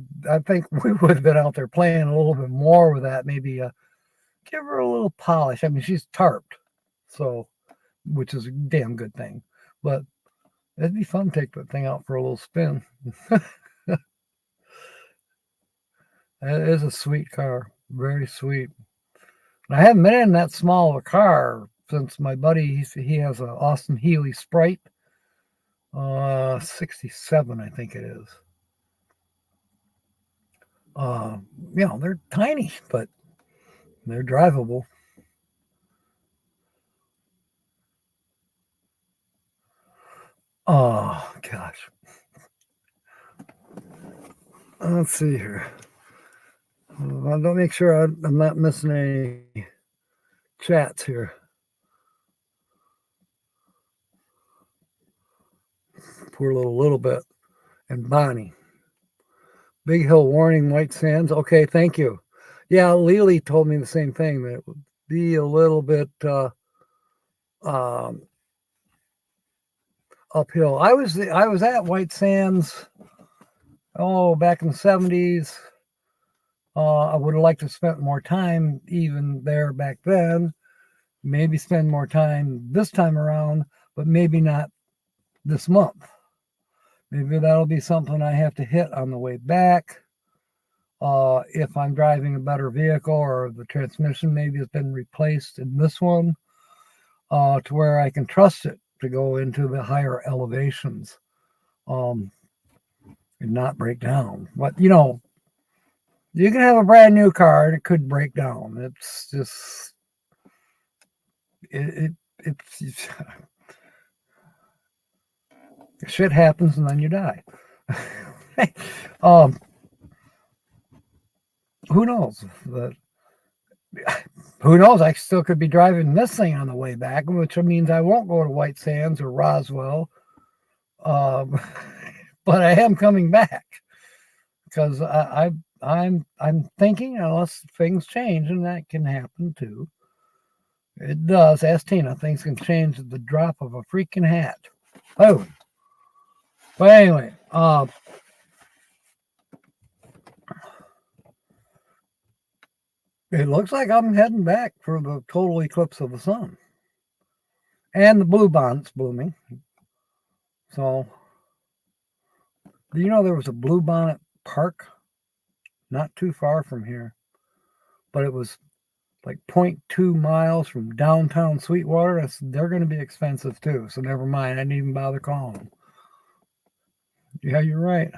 A: think we would have been out there playing a little bit more with that. Maybe give her a little polish. I mean, she's tarped, so which is a damn good thing. But it'd be fun to take that thing out for a little spin. It is a sweet car, very sweet. I haven't been in that small of a car since my buddy, he has an Austin Healey Sprite, 67, I think it is. They're tiny, but they're drivable. Oh, gosh. Let's see here. I'll make sure I'm not missing any chats here. Poor little bit. And Bonnie. Big Hill warning, White Sands. Okay, thank you. Yeah, Lily told me the same thing, that it would be a little bit uphill. I was at White Sands, back in the 70s. I would have liked to spend more time even there back then. Maybe spend more time this time around, but maybe not this month. Maybe that'll be something I have to hit on the way back. If I'm driving a better vehicle or the transmission maybe has been replaced in this one, to where I can trust it to go into the higher elevations, and not break down. But you can have a brand new car and it could break down. It's just it's shit happens and then you die. Who knows? Who knows? I still could be driving this thing on the way back, which means I won't go to White Sands or Roswell. But I am coming back because I'm thinking, unless things change, and that can happen too. It does. Ask Tina. Things can change at the drop of a freaking hat. Oh. But anyway, it looks like I'm heading back for the total eclipse of the sun. And the bluebonnet's blooming. So, do you know there was a bluebonnet park not too far from here? But it was like 0.2 miles from downtown Sweetwater. They're going to be expensive too. So never mind. I didn't even bother calling them. Yeah, you're right.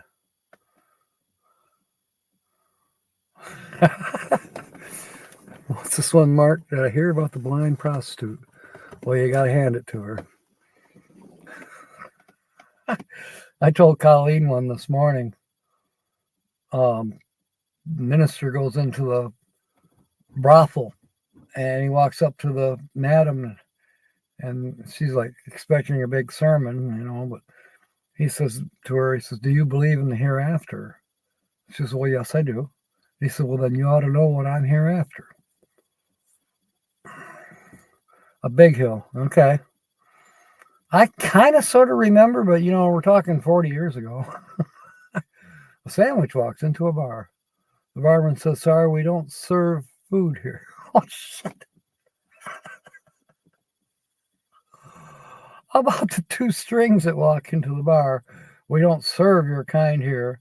A: What's this one, Mark? Did I hear about the blind prostitute? Well, you got to hand it to her. I told Colleen one this morning. Minister goes into the brothel and he walks up to the madam and she's like expecting a big sermon, but he says to her, do you believe in the hereafter? She says, well, yes, I do. He said, well, then you ought to know what I'm hereafter. A big hill. Okay. I kind of sort of remember, but we're talking 40 years ago. A sandwich walks into a bar. The barman says, sorry, we don't serve food here. Oh, shit. How about the two strings that walk into the bar? We don't serve your kind here.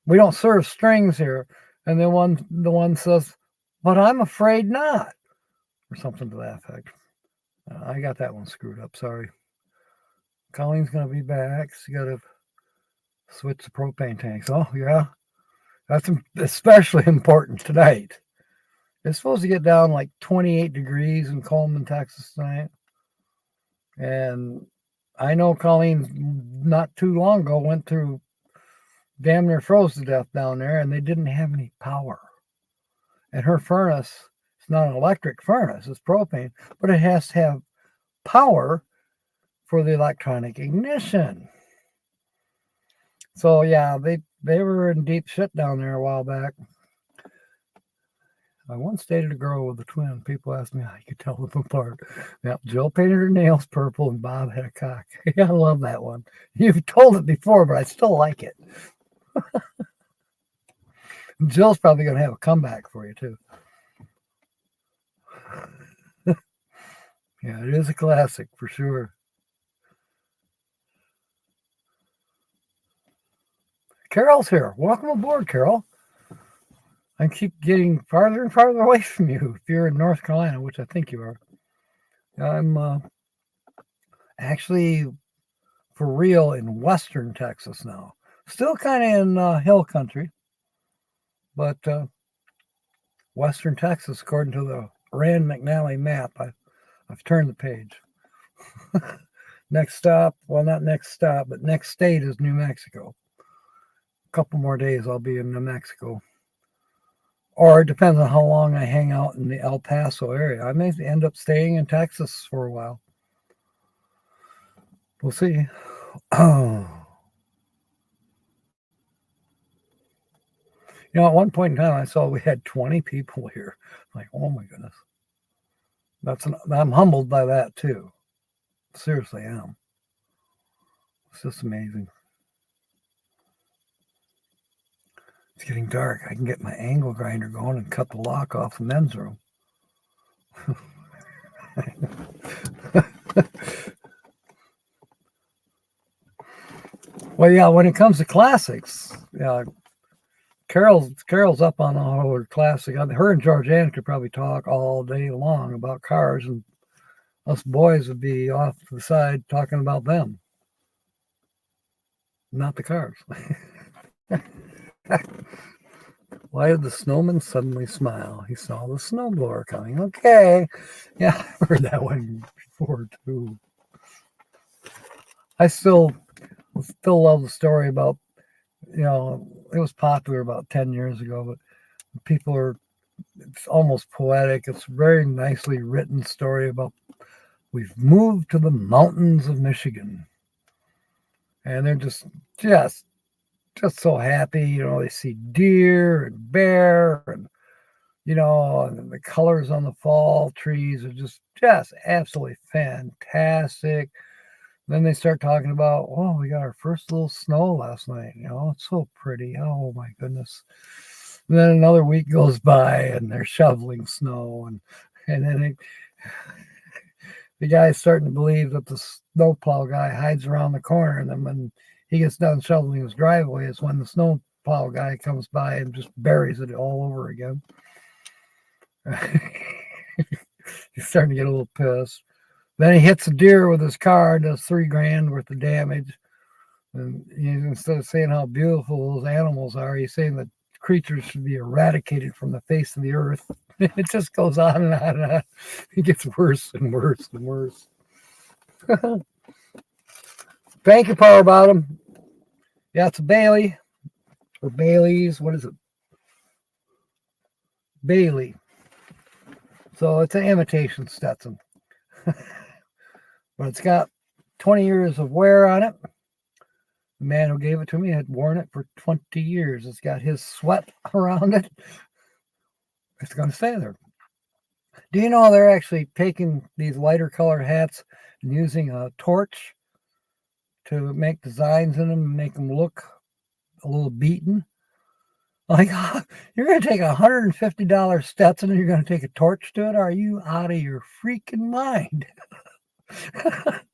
A: We don't serve strings here. And then the one says, but I'm afraid not. Or something to that effect. I got that one screwed up. Sorry. Colleen's going to be back. She's got to switch the propane tanks. Oh, yeah. That's especially important tonight. It's supposed to get down like 28 degrees in Coleman, Texas tonight. And I know Colleen not too long ago went through damn near froze to death down there, and they didn't have any power. And her furnace, it's not an electric furnace, it's propane, but it has to have power for the electronic ignition. So yeah, they were in deep shit down there a while back. I once dated a girl with a twin. People asked me how you could tell them apart. Now, Jill painted her nails purple and Bob had a cock. Yeah, I love that one. You've told it before, but I still like it. Jill's probably going to have a comeback for you, too. Yeah, it is a classic for sure. Carol's here. Welcome aboard, Carol. I keep getting farther and farther away from you if you're in North Carolina, which I think you are. I'm actually for real in western Texas now. Still kind of in hill country, but western Texas, according to the Rand McNally map, I've turned the page. Next stop, well, not next stop, but next state is New Mexico. A couple more days I'll be in New Mexico. Or it depends on how long I hang out in the El Paso area. I may end up staying in Texas for a while. We'll see. At at one point in time, I saw we had 20 people here. Like, oh my goodness. I'm humbled by that too. Seriously, I am. It's just amazing. It's getting dark. I can get my angle grinder going and cut the lock off the men's room. Well, yeah, when it comes to classics, yeah, Carol's up on all her classic. Her and Georgiana could probably talk all day long about cars, and us boys would be off to the side talking about them, not the cars. Why did the snowman suddenly smile? He saw the snowblower coming. Okay. Yeah, I heard that one before too. I still love the story about, it was popular about 10 years ago, but it's almost poetic. It's a very nicely written story about we've moved to the mountains of Michigan. And they're just so happy. They see deer and bear and, and the colors on the fall trees are just absolutely fantastic. Then they start talking about, oh, we got our first little snow last night. It's so pretty. Oh my goodness. And then another week goes by and they're shoveling snow. And then the guy's starting to believe that the snowplow guy hides around the corner. And then when he gets done shoveling his driveway is when the snowplow guy comes by and just buries it all over again. He's starting to get a little pissed. Then he hits a deer with his car, does $3,000 worth of damage. And instead of saying how beautiful those animals are, he's saying that creatures should be eradicated from the face of the earth. It just goes on and on and on. It gets worse and worse and worse. Thank you, Power Bottom. Yeah, it's a Bailey or Bailey's. What is it? Bailey. So it's an imitation Stetson. But it's got 20 years of wear on it. The man who gave it to me had worn it for 20 years. It's got his sweat around it. It's going to stay there. Do you know they're actually taking these lighter colored hats and using a torch to make designs in them and make them look a little beaten? Like, you're going to take a $150 Stetson and you're going to take a torch to it? Are you out of your freaking mind?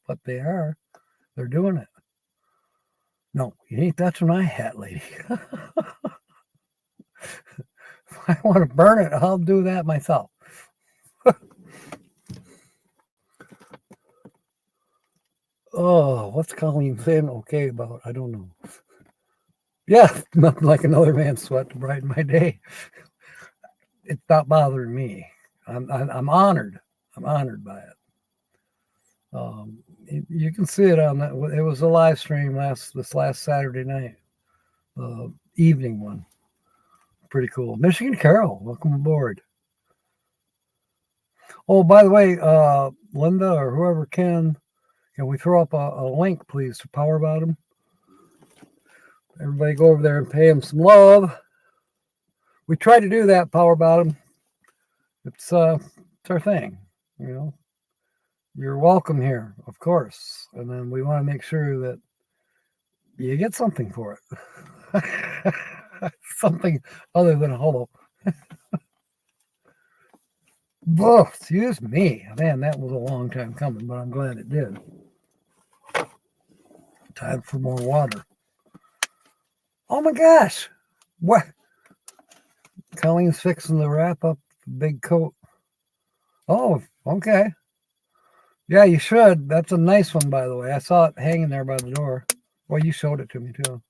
A: But they are. They're doing it. No, you ain't touching my hat, lady. If I want to burn it, I'll do that myself. Oh, what's Colleen saying okay about? I don't know. Yeah, nothing like another man's sweat to brighten my day. It's not bothering me. I'm honored. I'm honored by it. You can see it on that. It was a live stream this last Saturday night, evening one. Pretty cool. Michigan Carol, welcome aboard. Oh, by the way, Linda or whoever can we throw up a link, please, to Power Bottom? Everybody go over there and pay him some love. We try to do that, Power Bottom. It's our thing, You're welcome here, of course. And then we want to make sure that you get something for it. Something other than a hello. Oh, excuse me. Man, that was a long time coming, but I'm glad it did. Time for more water. Oh my gosh. What? Colleen's fixing to wrap up the big coat. Oh, okay. Yeah, you should. That's a nice one, by the way. I saw it hanging there by the door. Well, you showed it to me, too.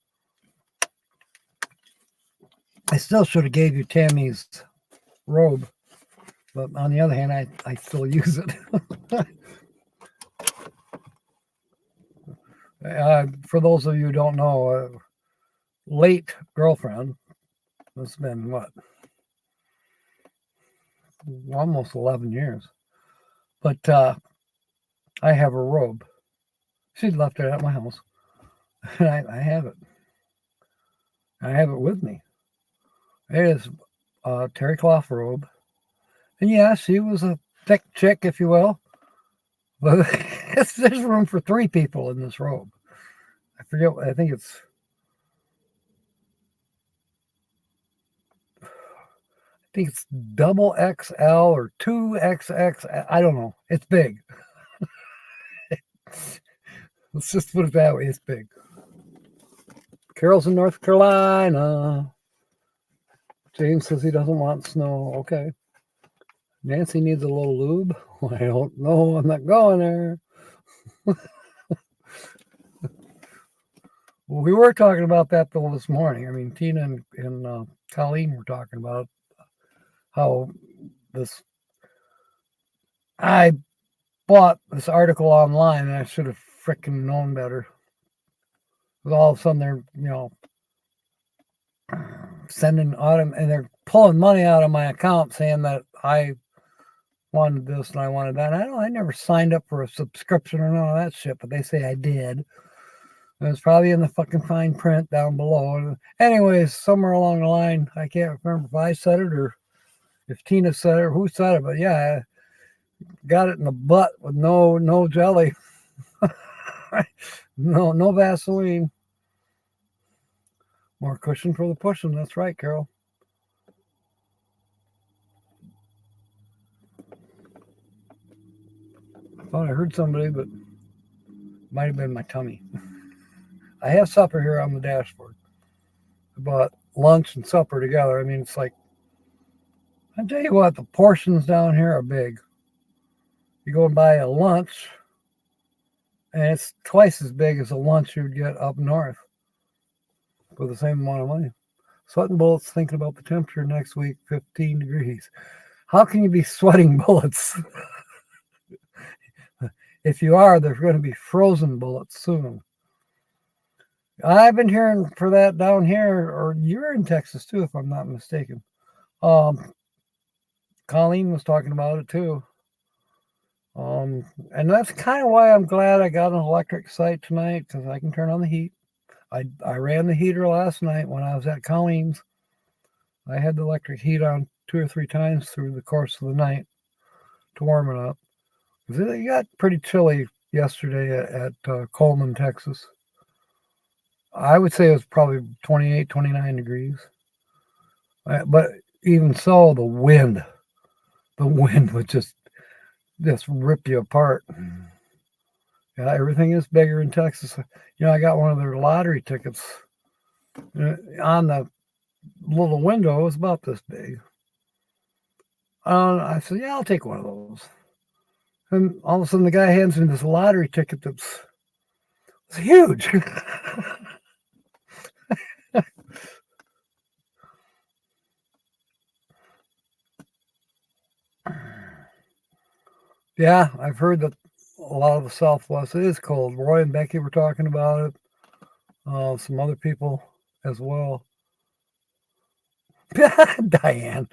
A: I still should have gave you Tammy's robe. But on the other hand, I still use it. For those of you who don't know, late girlfriend, it's been what? Almost 11 years. But I have a robe. She left it at my house. And I have it. I have it with me. It is a terry cloth robe. And yeah, she was a thick chick, if you will. But there's room for 3 people in this robe. I forget. I think it's double XL or 2XX. I don't know. It's big. Let's just put it that way. It's big. Carol's in North Carolina. James says he doesn't want snow. Okay. Nancy needs a little lube. I don't know. I'm not going there. Well, we were talking about that though this morning. I mean, Tina and Colleen were talking about how this. I bought this article online and I should have freaking known better. Because all of a sudden they're, sending autumn and they're pulling money out of my account saying that I wanted this and I wanted that. I never signed up for a subscription or none of that shit, but they say I did. And it's probably in the fucking fine print down below. And anyways, somewhere along the line, I can't remember if I said it or if Tina said it or who said it, but yeah, I got it in the butt with no jelly. no Vaseline. More cushion for the pushing. That's right, Carol. I thought I heard somebody, but it might have been my tummy. I have supper here on the dashboard. I bought lunch and supper together. I mean, it's like, I tell you what, the portions down here are big. You go and buy a lunch, and it's twice as big as a lunch you'd get up north for the same amount of money. Sweating bullets, thinking about the temperature next week, 15 degrees. How can you be sweating bullets? If you are, there's going to be frozen bullets soon. I've been hearing for that down here, or you're in Texas too, if I'm not mistaken. Colleen was talking about it too. And that's kind of why I'm glad I got an electric site tonight, because I can turn on the heat. I ran the heater last night when I was at Colleen's. I had the electric heat on 2 or 3 times through the course of the night to warm it up. It got pretty chilly yesterday at Coleman, Texas. I would say it was probably 28, 29 degrees. But even so, the wind would just rip you apart. Yeah, everything is bigger in Texas. I got one of their lottery tickets on the little window. It was about this big. I said, yeah, I'll take one of those. And all of a sudden, the guy hands me this lottery ticket that's huge. Yeah, I've heard that a lot of the Southwest is cold. Roy and Becky were talking about it. Some other people as well. Diane.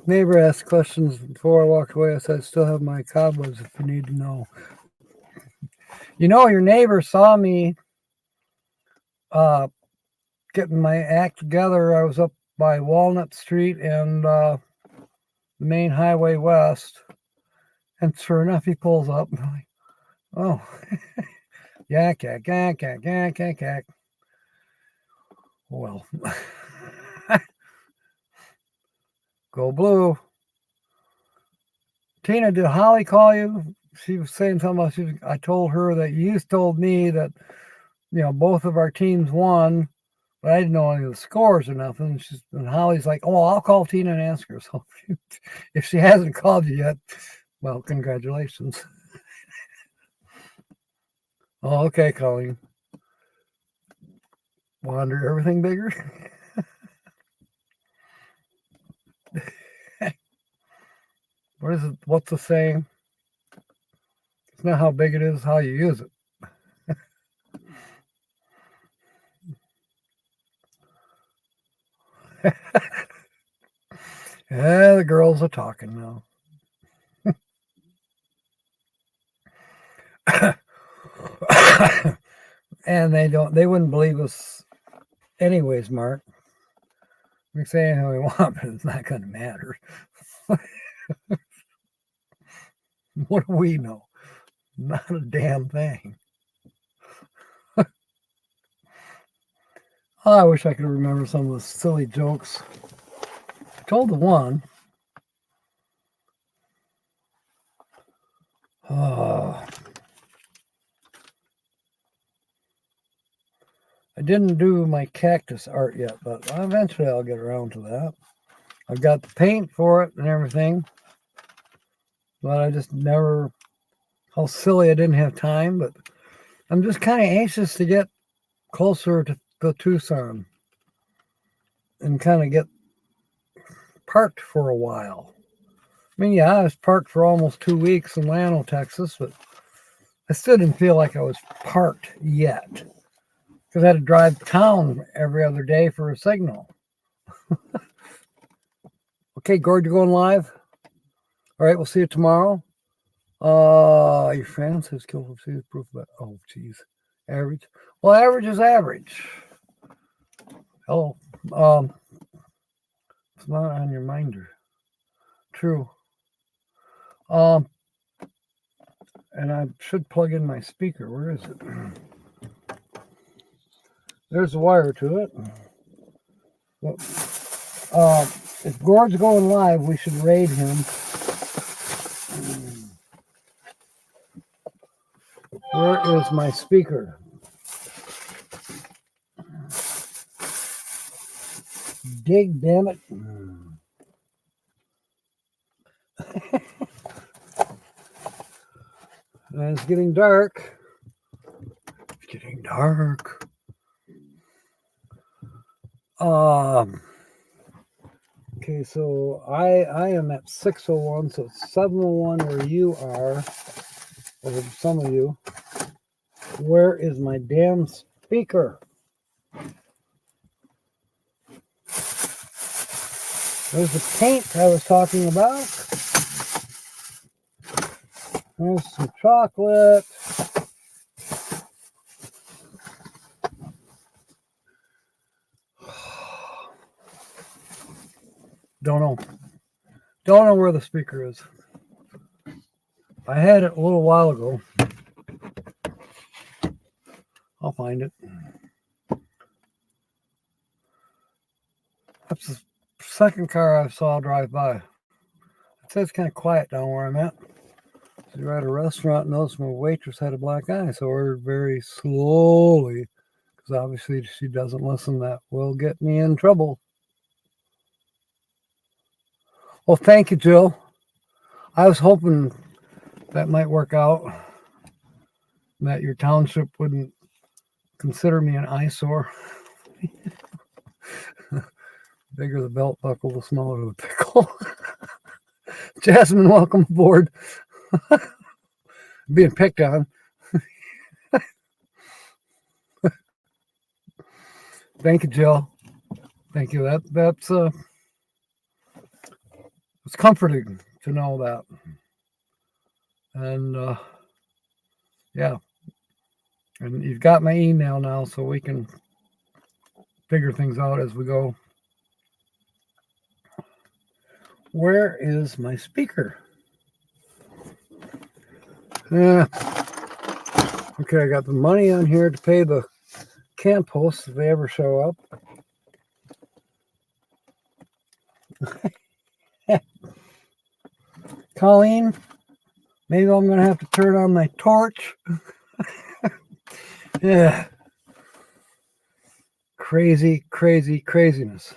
A: Neighbor asked questions before I walked away. I said, I still have my cobwebs if you need to know. Your neighbor saw me getting my act together. I was up by Walnut Street and the main highway west. And sure enough, he pulls up. And I'm like, oh, yak, yak, yak, yak, yak, yak, yak. Well, go blue. Tina, did Holly call you? She was saying something about I told her that you told me that, both of our teams won, but I didn't know any of the scores or nothing. And Holly's like, oh, I'll call Tina and ask her. So if she hasn't called you yet, well, congratulations. Oh, okay, Colleen. Wander everything bigger? What is it? What's the saying? It's not how big it is, how you use it. Yeah, the girls are talking now. And they wouldn't believe us anyways, Mark. We say anything we want, but it's not going to matter. What do we know? Not a damn thing. I wish I could remember some of the silly jokes. I told the one. I didn't do my cactus art yet, but eventually I'll get around to that. I've got the paint for it and everything, but I just never, how silly I didn't have time, but I'm just kind of anxious to get closer to the Tucson and kind of get parked for a while. I mean, yeah, I was parked for almost 2 weeks in Llano, Texas, but I still didn't feel like I was parked yet because I had to drive town every other day for a signal. Okay, Gord, you're going live? All right, we'll see you tomorrow. Your fan says kill see proof of that. Oh, geez. Average. Well, average is average. Hello. It's not on your minder. True. And I should plug in my speaker. Where is it? There's the wire to it. But, if Gord's going live, we should raid him. Where is my speaker? Dig, damn it. And it's getting dark. It's getting dark. Okay, so I am at 6:01, so it's 7:01 where you are, or some of you. Where is my damn speaker? There's the paint I was talking about. There's some chocolate. Don't know. Don't know where the speaker is. I had it a little while ago. I'll find it. That's the second car I saw drive by. It says it's kind of quiet down where I'm at. So you're at a restaurant and noticed my waitress had a black eye, so I ordered very slowly because obviously she doesn't listen. That will get me in trouble. Well, thank you, Jill. I was hoping that might work out, that your township wouldn't consider me an eyesore. Bigger the belt buckle, the smaller the pickle. Jasmine, welcome aboard. Being picked on. Thank you, Jill. Thank you. That's it's comforting to know that. And yeah. And you've got my email now, so we can figure things out as we go. Where is my speaker? Okay, I got the money on here to pay the camp hosts if they ever show up. Colleen, maybe I'm going to have to turn on my torch. Yeah. Craziness.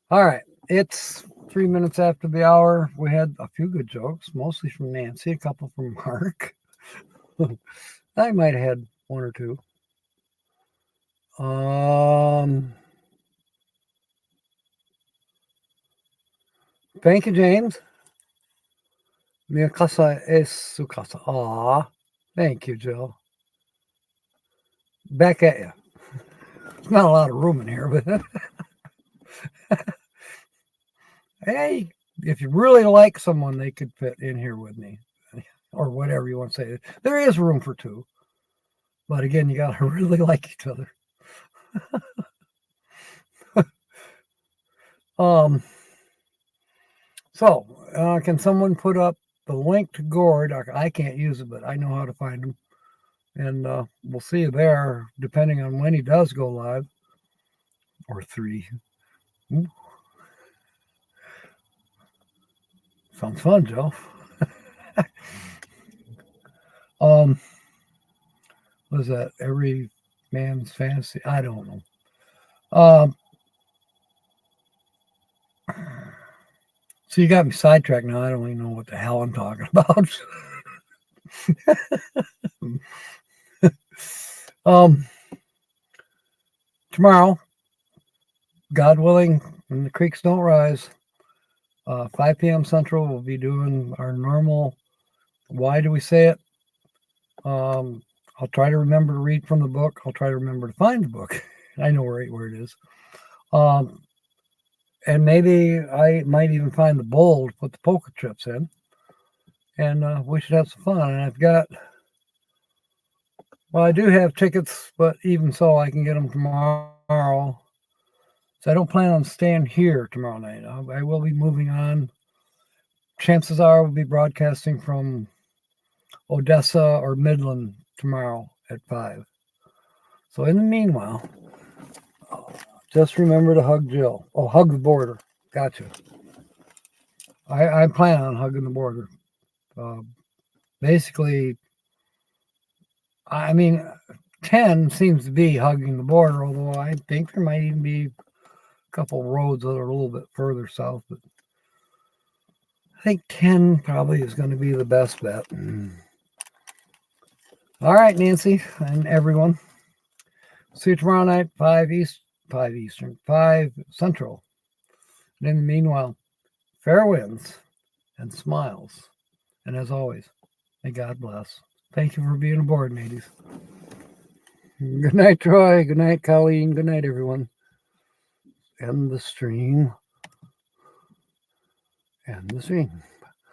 A: All right. It's 3 minutes after the hour. We had a few good jokes, mostly from Nancy, a couple from Mark. I might have had one or two. Thank you, James. Mi casa es su casa. Aw. Thank you, Jill. Back at you. There's not a lot of room in here, but hey, if you really like someone, they could fit in here with me, or whatever you want to say. There is room for two, but again, you got to really like each other. So, can someone put up the link to Gord? I can't use it, but I know how to find him. And we'll see you there, depending on when he does go live, or 3. Ooh. Sounds fun, Joe. What is that? Every man's fantasy? I don't know. So you got me sidetracked now. I don't even know what the hell I'm talking about. Tomorrow, God willing, and the creeks don't rise, 5 p.m. Central, we'll be doing our normal. Why do we say it? I'll try to remember to read from the book. I'll try to remember to find the book. I know where it is. And maybe I might even find the bowl to put the poker chips in. And we should have some fun. And I do have tickets, but even so, I can get them tomorrow. So I don't plan on staying here tomorrow night. I will be moving on. Chances are we'll be broadcasting from Odessa or Midland tomorrow at 5. So in the meanwhile, just remember to hug Jill. Oh, hug the border. Gotcha. I plan on hugging the border. Basically, I mean, 10 seems to be hugging the border, although I think there might even be a couple roads that are a little bit further south. But I think 10 probably is going to be the best bet. All right, Nancy and everyone. See you tomorrow night, 5 Eastern, 5 Central. And in the meanwhile, fair winds and smiles. And as always, may God bless. Thank you for being aboard, ladies. Good night, Troy. Good night, Colleen. Good night, everyone. End the stream. End the stream.